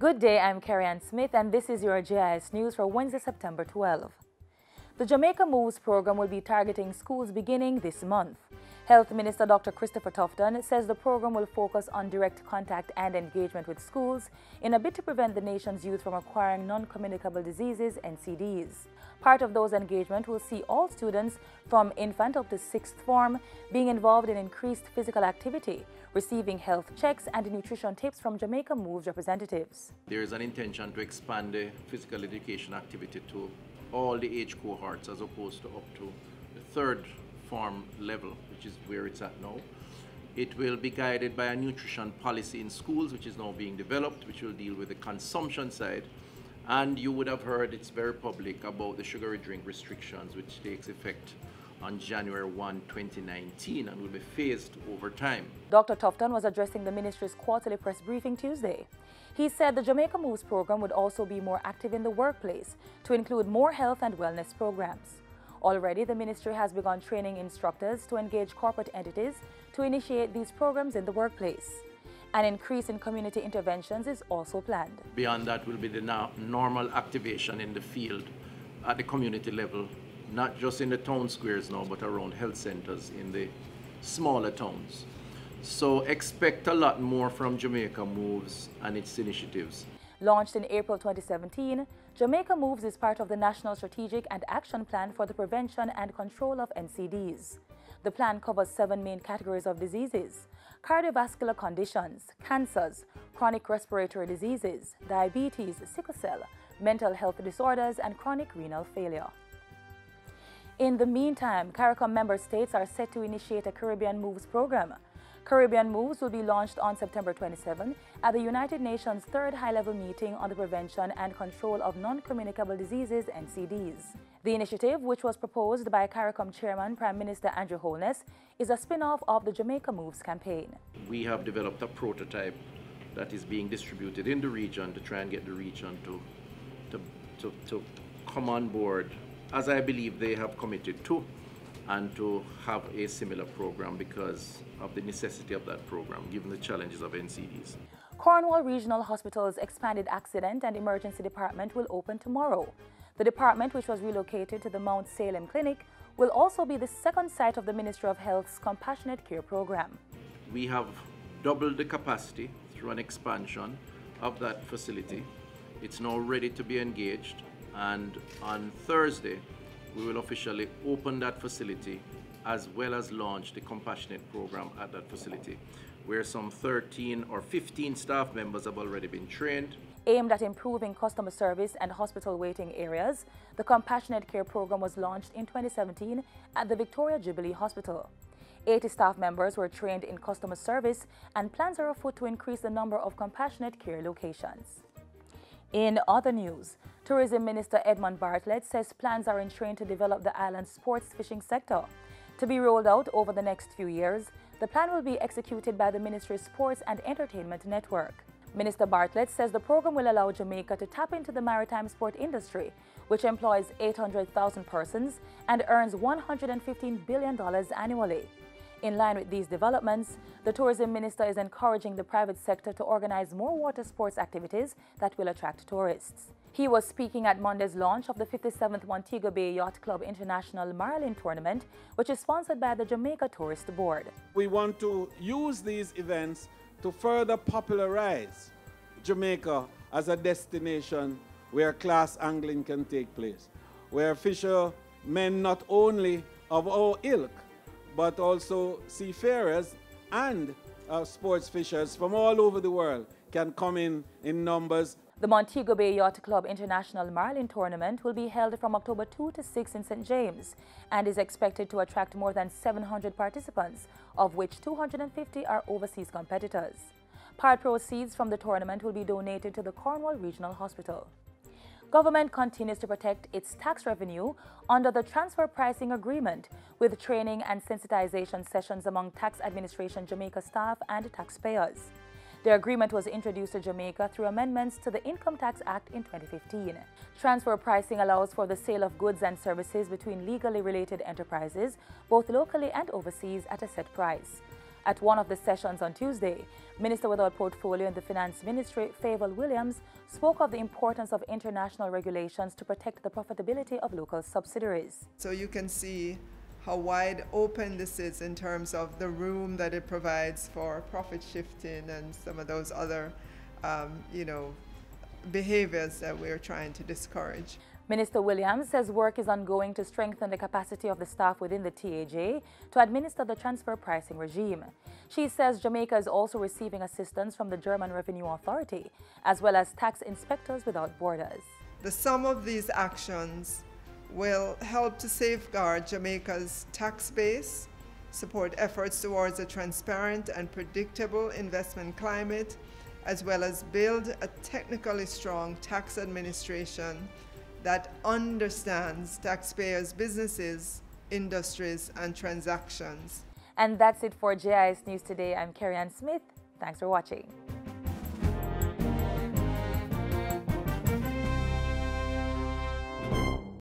Good day, I'm Carrie-Ann Smith and this is your JIS News for Wednesday, September 12. The Jamaica Moves program will be targeting schools beginning this month. Health Minister Dr. Christopher Tufton says the program will focus on direct contact and engagement with schools in a bid to prevent the nation's youth from acquiring non-communicable diseases, NCDs. Part of those engagement will see all students from infant up to 6th form being involved in increased physical activity, receiving health checks and nutrition tips from Jamaica Moves representatives. There is an intention to expand the physical education activity to all the age cohorts as opposed to up to the 3rd form level, which is where it's at now. It will be guided by a nutrition policy in schools, which is now being developed, which will deal with the consumption side. And you would have heard, it's very public, about the sugary drink restrictions, which takes effect on January 1, 2019 and will be phased over time. Dr. Tufton was addressing the ministry's quarterly press briefing Tuesday. He said the Jamaica Moves program would also be more active in the workplace to include more health and wellness programs. Already, the ministry has begun training instructors to engage corporate entities to initiate these programs in the workplace. An increase in community interventions is also planned. Beyond that will be the normal activation in the field at the community level, not just in the town squares now, but around health centers in the smaller towns. So expect a lot more from Jamaica Moves and its initiatives. Launched in April 2017, Jamaica Moves is part of the National Strategic and Action Plan for the Prevention and Control of NCDs. The plan covers 7 main categories of diseases: cardiovascular conditions, cancers, chronic respiratory diseases, diabetes, sickle cell, mental health disorders, and chronic renal failure. In the meantime, CARICOM member states are set to initiate a Caribbean Moves program. Caribbean Moves will be launched on September 27 at the United Nations 3rd High-Level Meeting on the Prevention and Control of Non-Communicable Diseases, NCDs. The initiative, which was proposed by CARICOM Chairman Prime Minister Andrew Holness, is a spin-off of the Jamaica Moves campaign. We have developed a prototype that is being distributed in the region to try and get the region to come on board, as I believe they have committed to, and to have a similar program because of the necessity of that program, given the challenges of NCDs. Cornwall Regional Hospital's expanded accident and emergency department will open tomorrow. The department, which was relocated to the Mount Salem Clinic, will also be the second site of the Ministry of Health's Compassionate Care program. We have doubled the capacity through an expansion of that facility. It's now ready to be engaged, and on Thursday, we will officially open that facility as well as launch the Compassionate program at that facility, where some 13 or 15 staff members have already been trained. Aimed at improving customer service and hospital waiting areas, the Compassionate Care program was launched in 2017 at the Victoria Jubilee Hospital. 80 staff members were trained in customer service, and plans are afoot to increase the number of Compassionate Care locations. In other news, Tourism Minister Edmund Bartlett says plans are in train to develop the island's sports fishing sector. To be rolled out over the next few years, the plan will be executed by the Ministry's Sports and Entertainment Network. Minister Bartlett says the program will allow Jamaica to tap into the maritime sport industry, which employs 800,000 persons and earns $115 billion annually. In line with these developments, the Tourism Minister is encouraging the private sector to organize more water sports activities that will attract tourists. He was speaking at Monday's launch of the 57th Montego Bay Yacht Club International Marlin Tournament, which is sponsored by the Jamaica Tourist Board. We want to use these events to further popularize Jamaica as a destination where class angling can take place, where fishermen not only of our ilk, but also seafarers and sports fishers from all over the world can come in numbers. The Montego Bay Yacht Club International Marlin Tournament will be held from October 2 to 6 in St. James and is expected to attract more than 700 participants, of which 250 are overseas competitors. Part proceeds from the tournament will be donated to the Cornwall Regional Hospital. Government continues to protect its tax revenue under the transfer pricing agreement, with training and sensitization sessions among Tax Administration Jamaica staff and taxpayers. The agreement was introduced to Jamaica through amendments to the Income Tax Act in 2015. Transfer pricing allows for the sale of goods and services between legally related enterprises, both locally and overseas, at a set price. At one of the sessions on Tuesday, Minister without portfolio in the Finance Ministry, Favour Williams, spoke of the importance of international regulations to protect the profitability of local subsidiaries. So you can see how wide open this is in terms of the room that it provides for profit shifting and some of those other, behaviors that we're trying to discourage. Minister Williams says work is ongoing to strengthen the capacity of the staff within the TAJ to administer the transfer pricing regime. She says Jamaica is also receiving assistance from the German Revenue Authority, as well as tax inspectors without borders. The sum of these actions will help to safeguard Jamaica's tax base, support efforts towards a transparent and predictable investment climate, as well as build a technically strong tax administration that understands taxpayers' businesses, industries, and transactions. And that's it for JIS News Today. I'm Carrie Ann Smith. Thanks for watching.